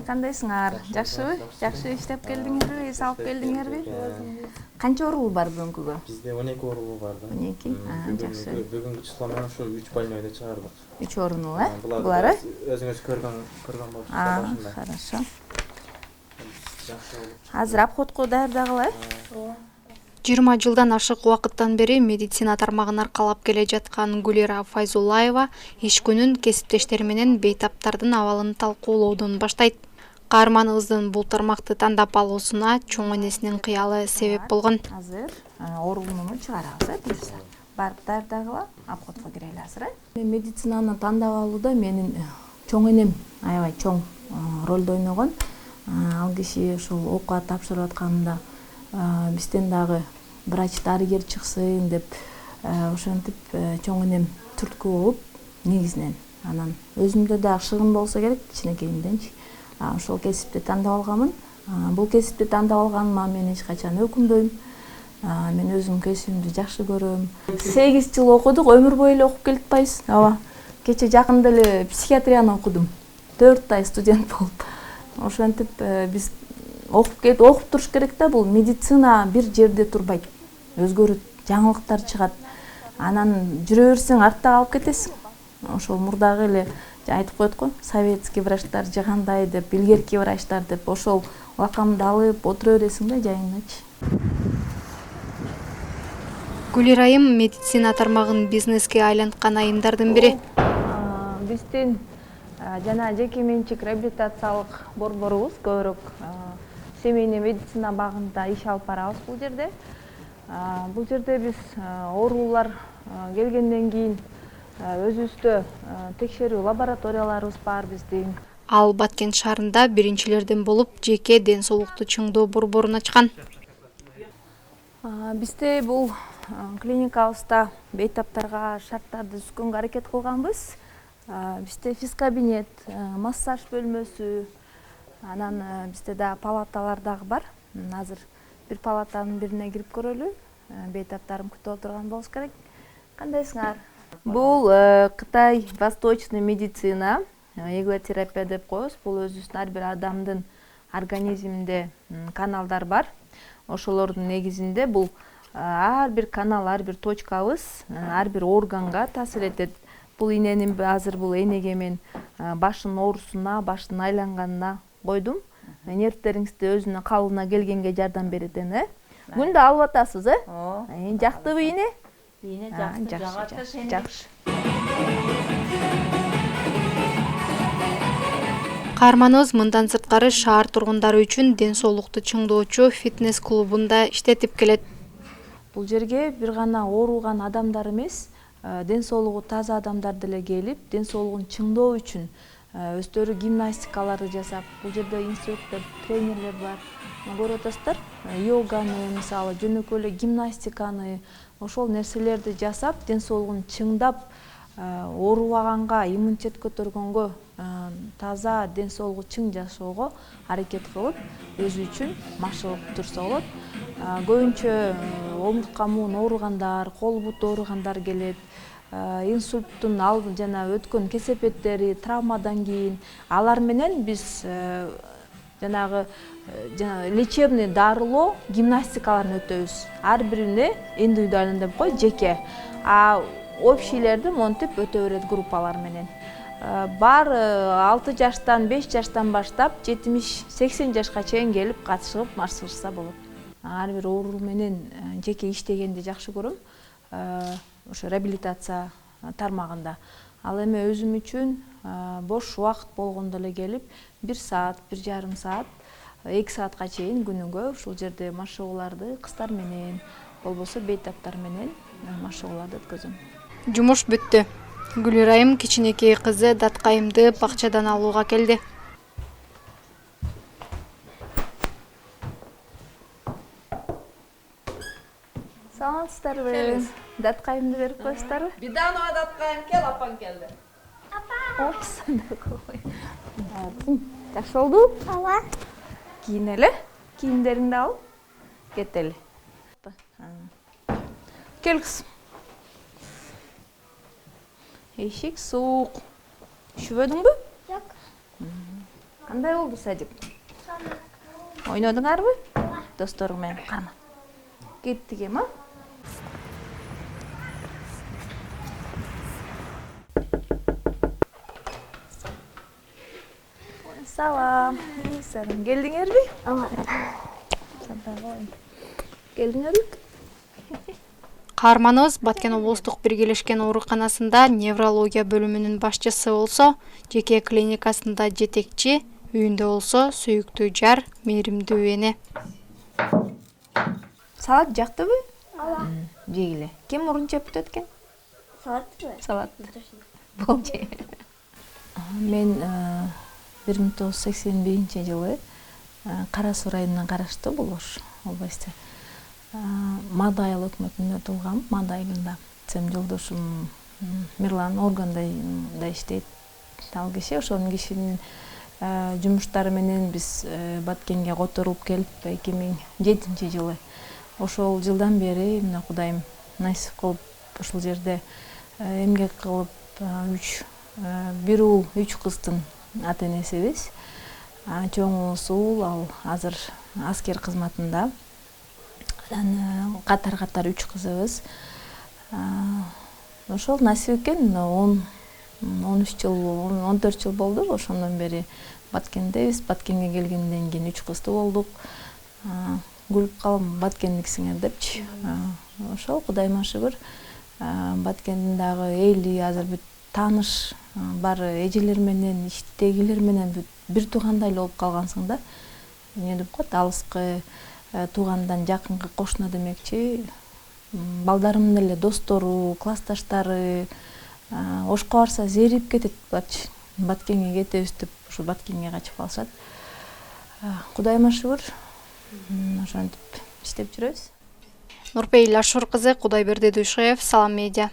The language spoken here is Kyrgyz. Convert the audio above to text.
Кандайсыңар? Жакшыбы? Жакшы иштеп келдиңерби? Эс алып келдиңерби? Канча орул бар бүгүнкүгө? Бизде 12 орул бар да. 12? Жакшы. Бүгүнкү число менен ошо 3 больнойду чыгардык. 3 орунул, Булары? Өзүңүз көргөн болупсуз башында. Хорошо. Жакшы болуп. Азыр обходко даярдагыла? 20 жылдан ашык убакыттан бери медицина тармагын аркалап келе жаткан Гулира Файзуллаева иш күнүн кесиптештери менен бейтаптардын абалын талкуулоодон баштайт. Каарманыбыздын бул тармакты тандап алуусуна чоң энесинин кыялы себеп болгон. Азыр орунуну чыгарабыз, буюрса. Барып даярдагыла, обходко кирели азыр. Медицинаны тандап алууда менин чоң энем аябай чоң ролду ойногон. Ал киши ушул окууга тапшырып атканында бизден дагы врач дарыгер чыксын деп ошентип чоң энем түрткү болуп негизинен. Анан өзүмдө дагы шыгын болсо керек кичинекейимденчи. Ошол кесипти тандап алганмын. Бул кесипти тандап алганыма мен эч качан өкүнбөйм. Мен өзүм кесибимди жакшы көрөм. 8 жыл окудук, өмүр бою эле окуп келип атпайбыз. Ооба. Кече жакында эле психиатрияны окудум. 4 ай студент болуп. Ошентип биз окуп туруш керек да, бул медицина бир жерде турбайт. Өзгөрөт, жаңылыктар чыгат. Анан жүрө берсең артта калып кетесиң. Ошол мурдагы эле айтып коет го, советский врачтар жагандай деп, илгерки врачтар деп, ошол лакамды алып отура бересиң да жайыңдачы. Гулира айым медицина тармагын бизнеске айланткан айымдардын бири. Биздин жана жеке менчик реабилитациялык борборубуз көбүрөөк семейный медицина багында иш алып барабыз бул жерде. Бул жерде биз оорулар келгенден кийин өзүбүздө текшерүү лабораторияларыбыз бар биздин. Ал Баткен шаарында биринчилерден болуп жеке ден соолукту чыңдоо борборун ачкан. Бизде бул клиникабызда бейтаптарга шарттарды түзгөнгө аракет кылганбыз. Бизде физкабинет, массаж бөлмөсү, анан бизде да палаталар дагы бар. Азыр бир палатанын бирине кирип көрөлү. Бейтаптарым күтүп отурган болуш керек. Кандайсыңар? Бул Кытай восточный медицина, иглотерапия деп коебуз. Бул өзүбүздүн ар бир адамдын организминде каналдар бар. Ошолордун негизинде бул ар бир канал, ар бир точкабыз ар бир органга таасир этет. Бул иненин азыр бул энеге мен башынын оорусуна, башынын айланганына койдум. Нервтериңизди өзүнүн калыбына келгенге жардам берет эне. Күндө алып атасыз, жактыбы ине? Ине жакшы. Жакшы. Каарманыбыз мындан сырткары шаар тургундары үчүн ден соолукту чыңдоочу фитнес клубунда иштетип келет. Бул жерге бир гана ооруган адамдар эмес, ден соолугу таза адамдар деле келип, ден соолугун чыңдоо үчүн өздөрү гимнастикаларды жасап, бул жерде инструктор, тренерлер бар. Көрүп атасыздар, йоганы, мисалы, жөнөкөй эле гимнастиканы, ошол нерселерди жасап, ден соолугун чыңдап, оорубаганга, иммунитет көтөргөнгө, таза ден соолугу чың жашоого аракет кылып, өзү үчүн машыгып турса болот. Көбүнчө омуртка муун ооругандар, кол бут ооругандар келет. Инсульттун жана өткөн кесепеттери, травмадан кийин алар менен биз жанагы лечебный дарылоо гимнастикаларын өтөбүз. Ар бирине индивидуально деп кой, жеке. Общийлерди монтип өтө берет группалар менен. Бар 6 жаштан, 5 жаштан баштап 70-80 жашка чейин келип катышып машыгышса болот. Ар бир оору менен жеке иштегенди жакшы көрөм. Ошо реабилитация тармагында. Ал эми өзүм үчүн бош убакыт болгондо эле келип 1 саат, 1,5 саат, 2 саатка чейин күнүгө ушул жерде машыгууларды кыздар менен, болбосо бейтаптар менен машыгууларды өткөзөм. Жумуш бүттү. Гулира айым кичинекей кызы Даткайымды бакчадан алууга келди. Саламатсыздарбы? Даткайымды берип коесуздарбы? Биданова Даткайым кел, апаң келди. Жакшы болду? Ооба. Кийинели, кийимдериңди алып кетели. Кел кыз. Эшик суук. Üşүбөдүңбү? Жок. Кандай болду садик? Ойнодуңарбы? Досторуң менен карма. Кеттик эми, а? Салам. Сарым, келдиңерби? Келдиңерби? Каарманыбыз Баткен облустук биргелешкен ооруканасында неврология бөлүмүнүн башчысы болсо, жеке клиникасында жетекчи, үйүндө болсо сүйүктүү жар, мээримдүү эне. Салат жактыбы? Жегиле. Ким мурун чөптү экен? Салат. Болду. Мен 1981-жылы Кара Суу районуна караштуу бул Ош областы. Мадай айыл өкмөтүндө туулгам, Мадай айылында. Сем жолдошум Мирлан органда иштейт. Ал киши, ошонун кишинин жумуштары менен биз Баткенге которулуп келип 2007-жылы. Ошол жылдан бери мына Кудайым насип кылып ушул жерде эмгек кылып бир уул 3 кыздын ата энесибиз. Чоңубуз уул, ал азыр аскер кызматында. Катар 3 кызыбыз. Ошол насип экен 13 жыл, 14 жыл болду. Ошондон бери Баткендебиз. Баткенге келгенден кийин 3 кыздуу болдук. Күлүп калам, Баткендиксиңер депчи. Ошол Кудайыма шүгүр. Баткендин дагы эли азыр бүт тааныш баары эжелер менен, иштегилер менен бир туугандай болуп калгансың да. Эмне деп коет, алыскы туугандан жакынкы кошуна демекчи. Балдарымдын эле достору, классташтары Ошко барса зерип кетет, Баткенге кетебиз деп, ушу Баткенге качып калышат. Кудайыма шүгүр, ошентип иштеп жүрөбүз. Нурпейил Ашур кызы, Кудайберди Дуйшуев, Салам Медиа.